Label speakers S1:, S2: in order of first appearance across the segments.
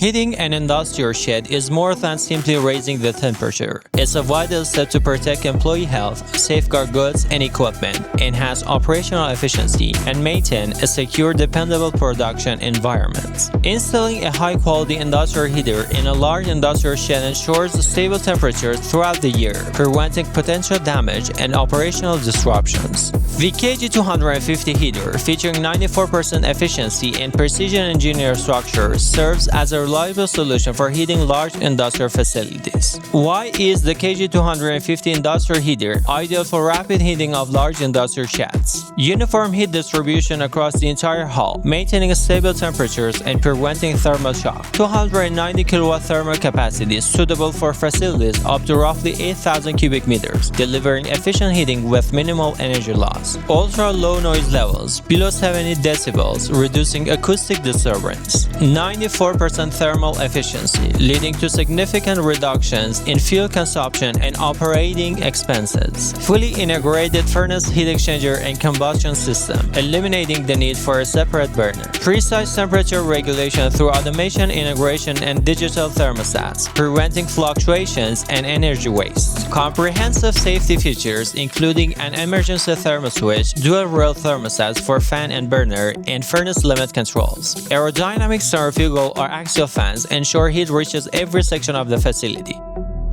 S1: Heating an industrial shed is more than simply raising the temperature. It's a vital step to protect employee health, safeguard goods and equipment, enhance operational efficiency, and maintain a secure, dependable production environment. Installing a high-quality industrial heater in a large industrial shed ensures stable temperatures throughout the year, preventing potential damage and operational disruptions. The KG250 heater, featuring 94% efficiency and precision-engineered structure, serves as a reliable solution for heating large industrial facilities. Why is the KG250 Industrial Heater ideal for rapid heating of large industrial sheds? Uniform heat distribution across the entire hall, maintaining stable temperatures and preventing thermal shock. 290 kW thermal capacity is suitable for facilities up to roughly 8,000 cubic meters, delivering efficient heating with minimal energy loss. Ultra-low noise levels, below 70 decibels, reducing acoustic disturbance. 94% thermal efficiency, leading to significant reductions in fuel consumption and operating expenses. Fully integrated furnace heat exchanger and combustion system, eliminating the need for a separate burner. Precise temperature regulation through automation integration and digital thermostats, preventing fluctuations and energy waste. Comprehensive safety features including an emergency thermal switch, dual-rail thermostats for fan and burner, and furnace limit controls. Aerodynamic centrifugal or axial fans ensure heat reaches every section of the facility.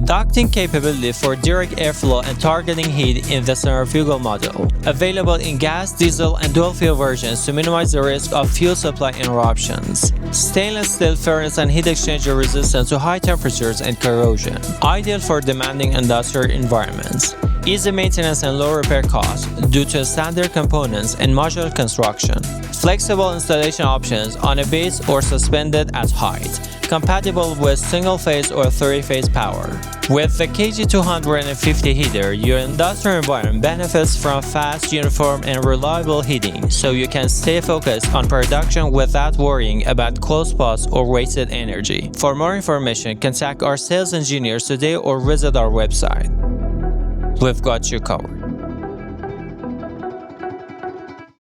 S1: Ducting capability for direct airflow and targeting heat in the centrifugal model. Available in gas, diesel, and dual-fuel versions to minimize the risk of fuel supply interruptions. Stainless steel furnace and heat exchanger resistant to high temperatures and corrosion. Ideal for demanding industrial environments. Easy maintenance and low repair costs due to standard components and modular construction. Flexible installation options on a base or suspended at height. Compatible with single-phase or three-phase power. With the KG250 heater, your industrial environment benefits from fast, uniform, and reliable heating, so you can stay focused on production without worrying about cold spots or wasted energy. For more information, contact our sales engineers today or visit our website. We've got you covered.